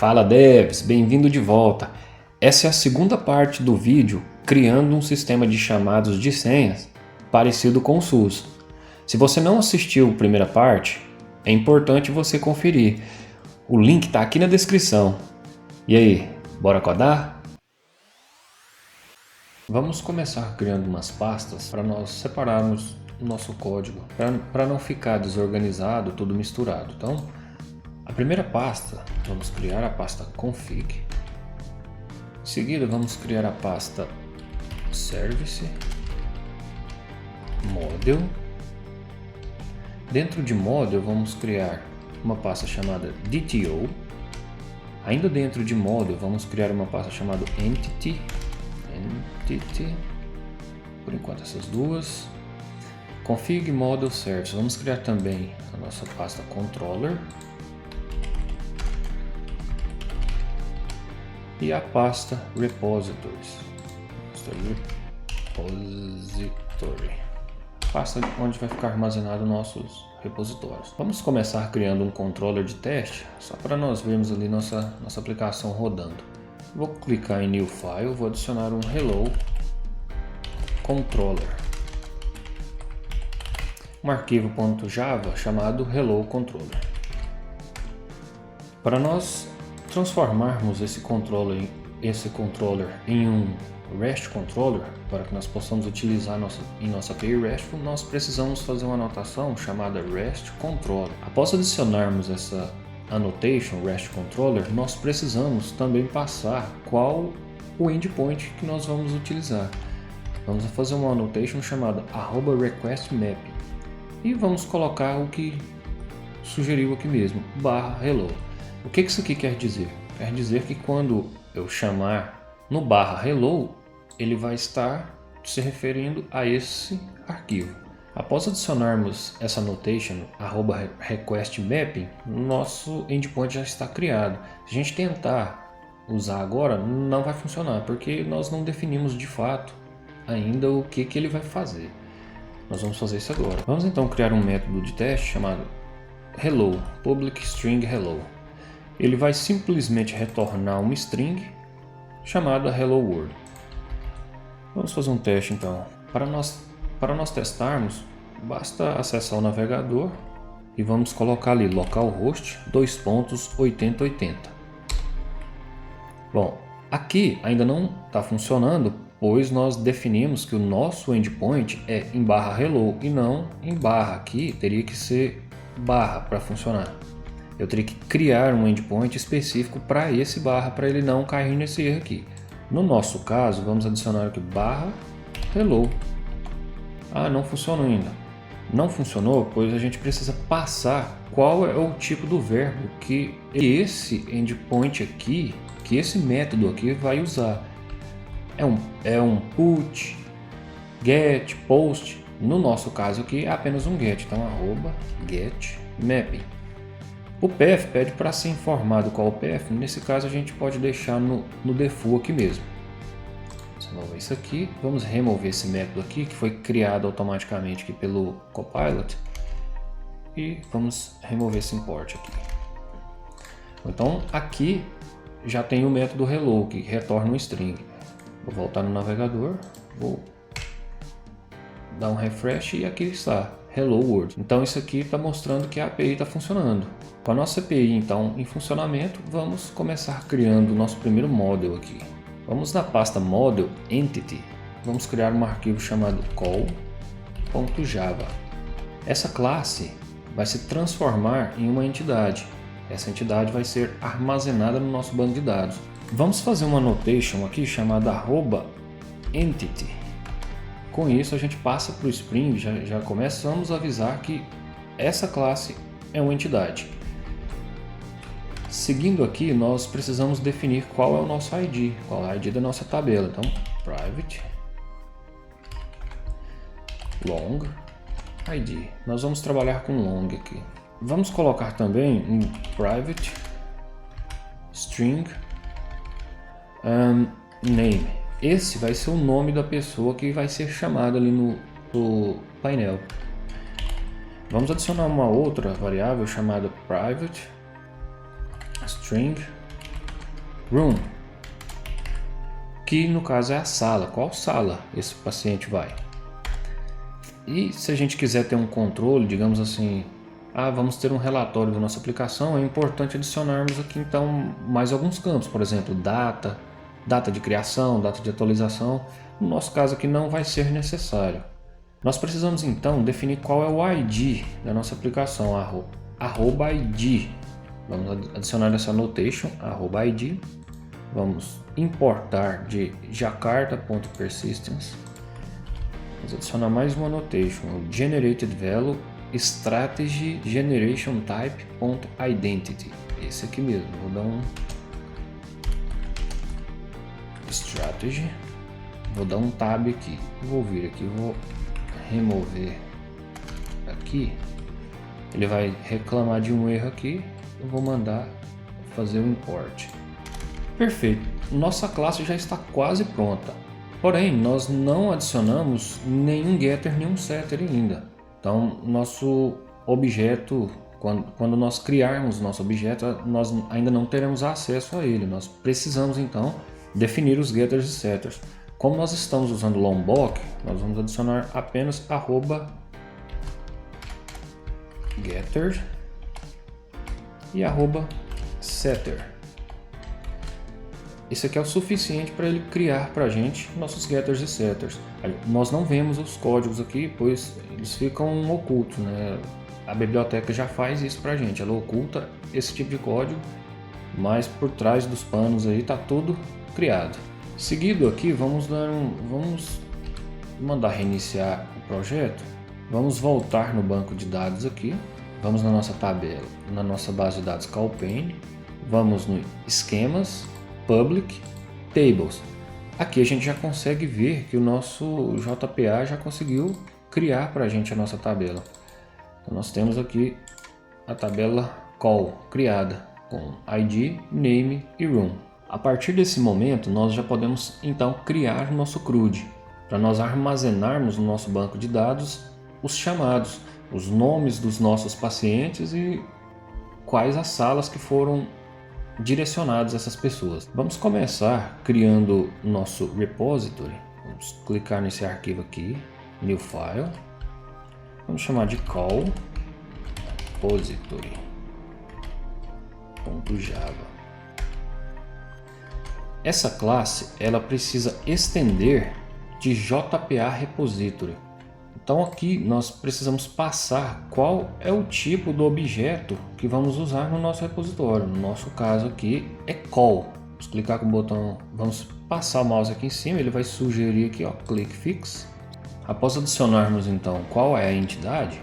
Fala devs, bem-vindo de volta. Essa é a segunda parte do vídeo criando um sistema de chamados de senhas parecido com o SUS. Se você não assistiu a primeira parte, é importante você conferir. O link está aqui na descrição. E aí, bora codar? Vamos começar criando umas pastas para nós separarmos o nosso código, para não ficar desorganizado, tudo misturado. Então, a primeira pasta, vamos criar a pasta config. Em seguida, vamos criar a pasta service, model. Dentro de model, vamos criar uma pasta chamada DTO. Ainda dentro de model, vamos criar uma pasta chamada entity. Por enquanto, essas duas. Config model service. Vamos criar também a nossa pasta controller. E a pasta repositories. Pasta onde vai ficar armazenado nossos repositórios. Vamos começar criando um controller de teste, só para nós vermos ali nossa aplicação rodando. Vou clicar em New File, vou adicionar um Hello Controller. Um arquivo .java chamado Hello Controller. Para nós transformarmos esse controller em um REST controller, para que nós possamos utilizar em nossa API RESTful, nós precisamos fazer uma anotação chamada REST Controller. Após adicionarmos essa annotation REST Controller, nós precisamos também passar qual o endpoint que nós vamos utilizar. Vamos fazer uma annotation chamada @requestMapping e vamos colocar o que sugeriu aqui mesmo, /hello. O que isso aqui quer dizer? Quer dizer que quando eu chamar no /hello, ele vai estar se referindo a esse arquivo. Após adicionarmos essa annotation @requestMapping, nosso endpoint já está criado. Se a gente tentar usar agora, não vai funcionar, porque nós não definimos de fato ainda o que ele vai fazer. Nós vamos fazer isso agora. Vamos então criar um método de teste chamado hello, public string hello. Ele vai simplesmente retornar uma string chamada hello world. Vamos fazer um teste então. Para nós testarmos, basta acessar o navegador e vamos colocar ali localhost 8080. Bom, aqui ainda não está funcionando, pois nós definimos que o nosso endpoint é em /hello e não em barra. Aqui teria que ser barra para funcionar. Eu teria que criar um endpoint específico para esse barra, para ele não cair nesse erro aqui. No nosso caso, vamos adicionar aqui /hello. Não funcionou ainda. Não funcionou, pois a gente precisa passar qual é o tipo do verbo que esse endpoint aqui, que esse método aqui vai usar. É um put, get, post. No nosso caso aqui é apenas um get, então @getMapping. O path pede para ser informado qual o path. Nesse caso a gente pode deixar no default aqui mesmo. Vamos remover isso aqui. Vamos remover esse método aqui que foi criado automaticamente aqui pelo Copilot. E vamos remover esse import aqui. Então aqui já tem o método hello que retorna um string. Vou voltar no navegador. Vou dar um refresh e aqui está. Hello World. Então isso aqui está mostrando que a API está funcionando. Com a nossa API então em funcionamento, vamos começar criando o nosso primeiro model aqui. Vamos na pasta model entity, vamos criar um arquivo chamado call.java. Essa classe vai se transformar em uma entidade. Essa entidade vai ser armazenada no nosso banco de dados. Vamos fazer uma annotation aqui chamada @entity. Com isso a gente passa para o Spring, já começamos a avisar que essa classe é uma entidade. Seguindo aqui, nós precisamos definir qual é o nosso ID, qual é o ID da nossa tabela. Então, private long ID. Nós vamos trabalhar com long aqui. Vamos colocar também um private string name. Esse vai ser o nome da pessoa que vai ser chamada ali no painel. Vamos adicionar uma outra variável chamada private string room, que no caso é a sala, qual sala esse paciente vai. E se a gente quiser ter um controle, digamos assim, vamos ter um relatório da nossa aplicação, é importante adicionarmos aqui então mais alguns campos, por exemplo, data de criação, data de atualização. No nosso caso aqui não vai ser necessário. Nós precisamos então definir qual é o ID da nossa aplicação, @id. Vamos adicionar essa annotation, @id. Vamos importar de jakarta.persistence. Vamos adicionar mais uma annotation, o generated value strategy generation type.identity. Esse aqui mesmo, vou dar um strategy, vou dar um tab aqui, vou vir aqui, vou remover aqui, ele vai reclamar de um erro aqui, eu vou mandar fazer o import. Perfeito, nossa classe já está quase pronta, porém nós não adicionamos nenhum getter, nenhum setter ainda. Então nosso objeto, quando nós criarmos nosso objeto, nós ainda não teremos acesso a ele, nós precisamos então definir os getters e setters. Como nós estamos usando Lombok, nós vamos adicionar apenas @getter e @setter. Esse aqui é o suficiente para ele criar para a gente nossos getters e setters. Nós não vemos os códigos aqui, pois eles ficam ocultos, né? A biblioteca já faz isso para a gente, ela oculta esse tipo de código, mas por trás dos panos aí está tudo criado. Seguido aqui, vamos mandar reiniciar o projeto. Vamos voltar no banco de dados aqui. Vamos na nossa tabela, na nossa base de dados CalPane. Vamos no esquemas, public, tables. Aqui a gente já consegue ver que o nosso JPA já conseguiu criar para a gente a nossa tabela. Então nós temos aqui a tabela call criada com ID, name e room. A partir desse momento, nós já podemos então criar nosso CRUD, para nós armazenarmos no nosso banco de dados os chamados, os nomes dos nossos pacientes e quais as salas que foram direcionadas a essas pessoas. Vamos começar criando nosso repository. Vamos clicar nesse arquivo aqui, new file. Vamos chamar de call repository.java. Essa classe ela precisa estender de JPA repository. Então aqui nós precisamos passar qual é o tipo do objeto que vamos usar no nosso repositório. No nosso caso aqui é call. Vamos clicar com o botão, vamos passar o mouse aqui em cima, ele vai sugerir aqui, ó, click fix. Após adicionarmos então qual é a entidade,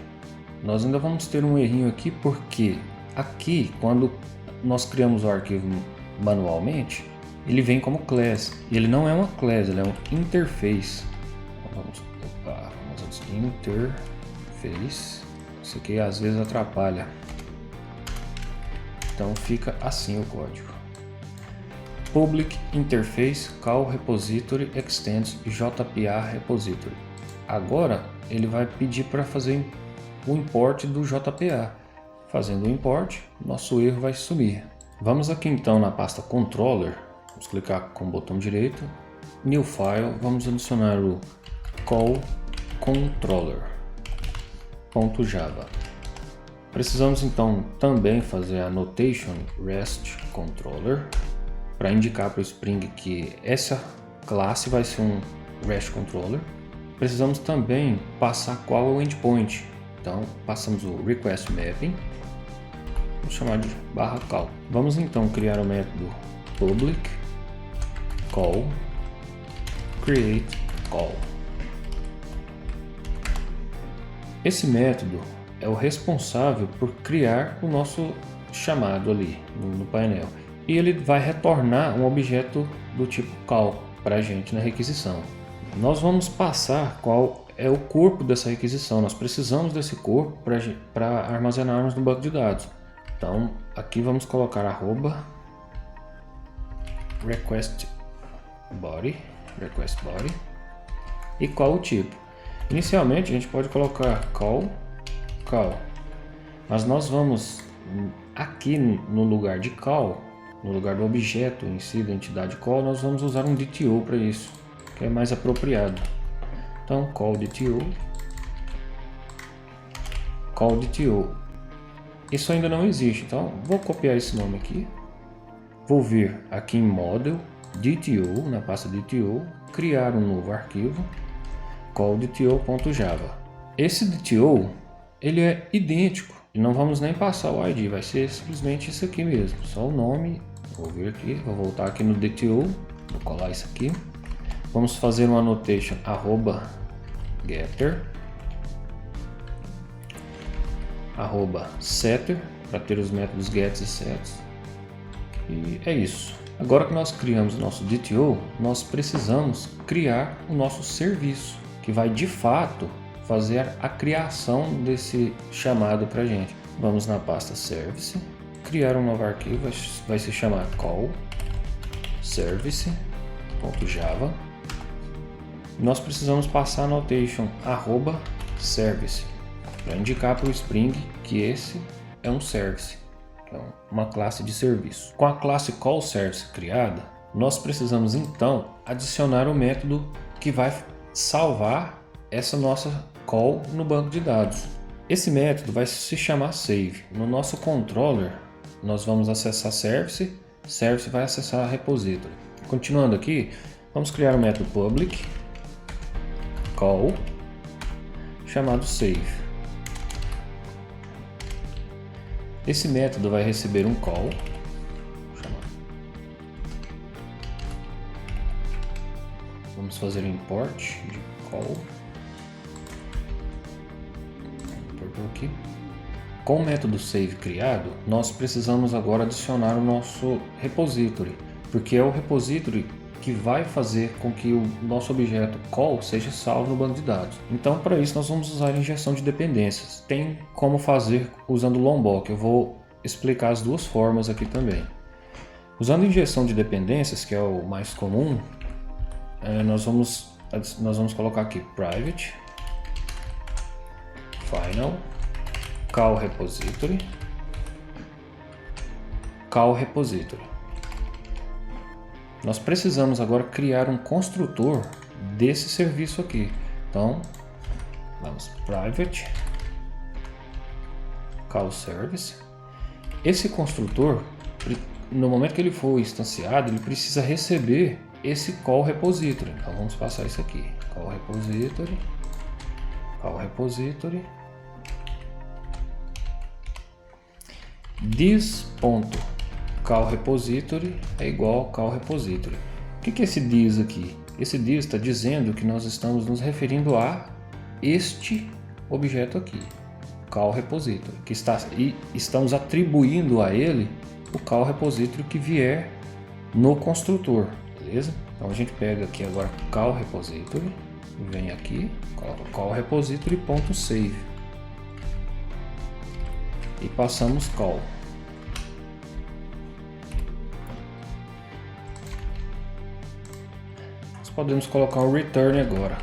nós ainda vamos ter um errinho aqui, porque aqui quando nós criamos o arquivo manualmente, ele vem como class, e ele não é uma class, ele é um interface. Então vamos interface, isso aqui às vezes atrapalha, então fica assim o código: public interface call repository extends JPA repository. Agora ele vai pedir para fazer o import do JPA. Fazendo o import, nosso erro vai sumir. Vamos aqui então na pasta controller. Vamos clicar com o botão direito, new file, vamos adicionar o call controller.java. Precisamos então também fazer a annotation REST controller para indicar para o Spring que essa classe vai ser um REST controller. Precisamos também passar qual é o endpoint. Então passamos o request mapping, vamos chamar de /call. Vamos então criar o método public call create call. Esse método é o responsável por criar o nosso chamado ali no painel, e ele vai retornar um objeto do tipo call para a gente na requisição. Nós vamos passar qual é o corpo dessa requisição. Nós precisamos desse corpo para armazenarmos no banco de dados. Então aqui vamos colocar @request body e qual o tipo. Inicialmente a gente pode colocar call, mas nós vamos aqui no lugar de call no lugar do objeto em si, da entidade call, nós vamos usar um DTO para isso, que é mais apropriado. Então, call DTO. Call DTO. Isso ainda não existe, então vou copiar esse nome aqui. Vou vir aqui em Model, DTO, na pasta DTO, criar um novo arquivo, call DTO.java. Esse DTO, ele é idêntico, e não vamos nem passar o ID, vai ser simplesmente isso aqui mesmo, só o nome. Vou vir aqui, vou voltar aqui no DTO, vou colar isso aqui. Vamos fazer uma annotation @getter, @setter, para ter os métodos gets e sets. E é isso. Agora que nós criamos o nosso DTO, nós precisamos criar o nosso serviço, que vai de fato fazer a criação desse chamado para a gente. Vamos na pasta service, criar um novo arquivo, vai se chamar call service.java. Nós precisamos passar a annotation @service para indicar para o Spring que esse é um service, que é uma classe de serviço. Com a classe callService criada, nós precisamos então adicionar o método que vai salvar essa nossa call no banco de dados. Esse método vai se chamar save. No nosso controller, nós vamos acessar service, service vai acessar a repository. Continuando aqui, vamos criar um método public call chamado save. Esse método vai receber um call, vamos fazer um import de call, importou aqui. Com o método save criado, nós precisamos agora adicionar o nosso repository, porque é o repository que vai fazer com que o nosso objeto call seja salvo no banco de dados. Então, para isso, nós vamos usar injeção de dependências. Tem como fazer usando o Lombok. Eu vou explicar as duas formas aqui também. Usando injeção de dependências, que é o mais comum, nós vamos colocar aqui private final call repository. Nós precisamos agora criar um construtor desse serviço aqui. Então, vamos private call service. Esse construtor, no momento que ele for instanciado, ele precisa receber esse call repository. Então, vamos passar isso aqui. Call repository. This.call repository é igual ao call repository. O que é esse this aqui? Esse this está dizendo que nós estamos nos referindo a este objeto aqui, call repository, e estamos atribuindo a ele o call repository que vier no construtor, beleza? Então a gente pega aqui agora call repository, vem aqui, coloca call repository.save e passamos call. Nós podemos colocar o return agora.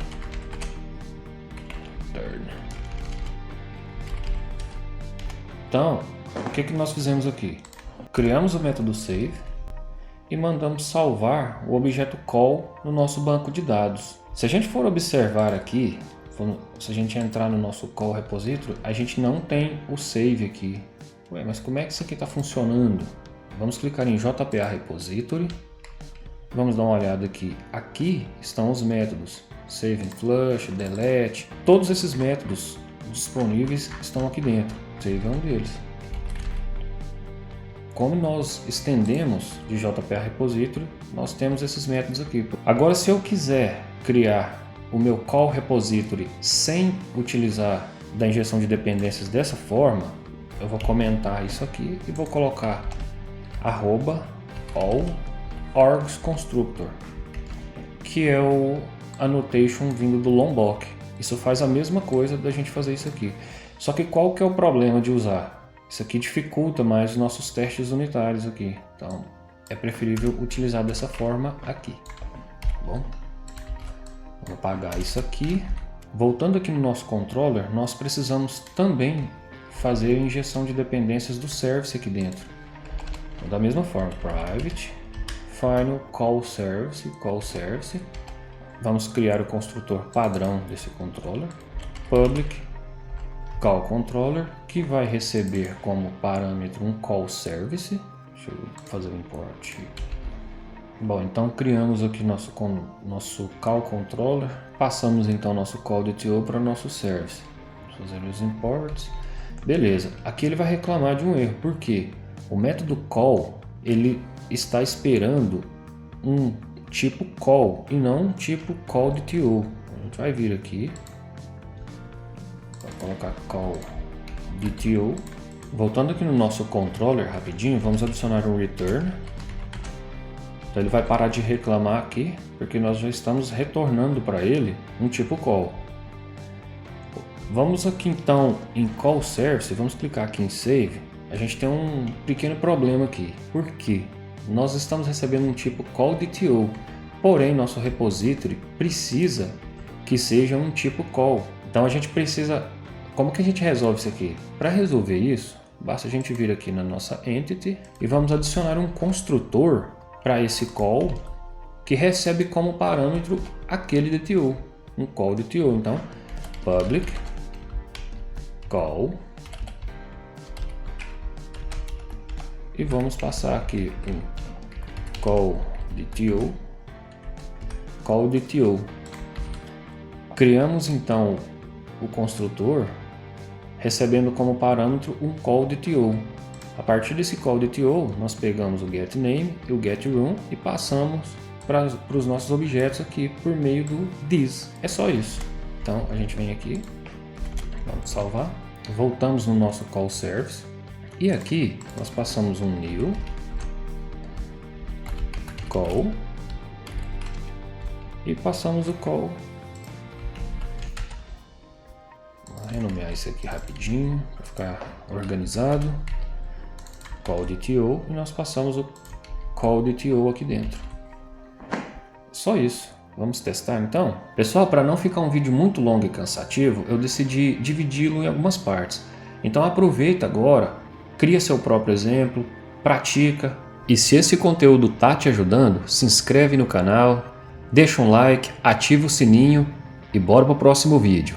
Então, o que nós fizemos aqui? Criamos o método save e mandamos salvar o objeto call no nosso banco de dados. Se a gente for observar aqui, se a gente entrar no nosso call repository, a gente não tem o save aqui. Ué, mas como é que isso aqui está funcionando? Vamos clicar em JPA repository. Vamos dar uma olhada aqui. Aqui estão os métodos save and flush, delete. Todos esses métodos disponíveis estão aqui dentro. Save é um deles. Como nós estendemos de JPA repository, nós temos esses métodos aqui. Agora, se eu quiser criar o meu call repository sem utilizar da injeção de dependências dessa forma, eu vou comentar isso aqui e vou colocar @all orgs constructor, que é o annotation vindo do Lombok. Isso faz a mesma coisa da gente fazer isso aqui. Só que qual que é o problema de usar? Isso aqui dificulta mais os nossos testes unitários aqui. Então é preferível utilizar dessa forma aqui. Tá bom? Vou apagar isso aqui. Voltando aqui no nosso controller, nós precisamos também fazer a injeção de dependências do service aqui dentro. Da mesma forma, private final call service. Vamos criar o construtor padrão desse controller, public call controller, que vai receber como parâmetro um call service. Deixa eu fazer o import. Bom, então criamos aqui nosso call controller, passamos então nosso call DTO para nosso service. Vamos fazer os imports. Beleza, aqui ele vai reclamar de um erro, porque o método call ele está esperando um tipo call e não um tipo call DTO. A gente vai vir aqui, vai colocar call DTO. Voltando aqui no nosso controller rapidinho, vamos adicionar um return. Então ele vai parar de reclamar aqui, porque nós já estamos retornando para ele um tipo call. Vamos aqui então em call service, vamos clicar aqui em save. A gente tem um pequeno problema aqui, porque nós estamos recebendo um tipo call DTO, porém nosso repository precisa que seja um tipo call. Então a gente precisa, como que a gente resolve isso aqui? Para resolver isso, basta a gente vir aqui na nossa entity e vamos adicionar um construtor para esse call que recebe como parâmetro aquele DTO, um call DTO. Então public call, e vamos passar aqui um call DTO. Criamos então o construtor recebendo como parâmetro um call DTO. A partir desse call DTO, nós pegamos o getName e o getRoom e passamos para os nossos objetos aqui por meio do this. É só isso. Então a gente vem aqui, vamos salvar, voltamos no nosso call service e aqui nós passamos um new call e passamos o call. Vou renomear isso aqui rapidinho para ficar organizado. Call DTO, e nós passamos o call DTO aqui dentro. Só isso. Vamos testar então? Pessoal, para não ficar um vídeo muito longo e cansativo, eu decidi dividi-lo em algumas partes. Então aproveita agora, cria seu próprio exemplo, pratica. E se esse conteúdo tá te ajudando, se inscreve no canal, deixa um like, ativa o sininho e bora para o próximo vídeo.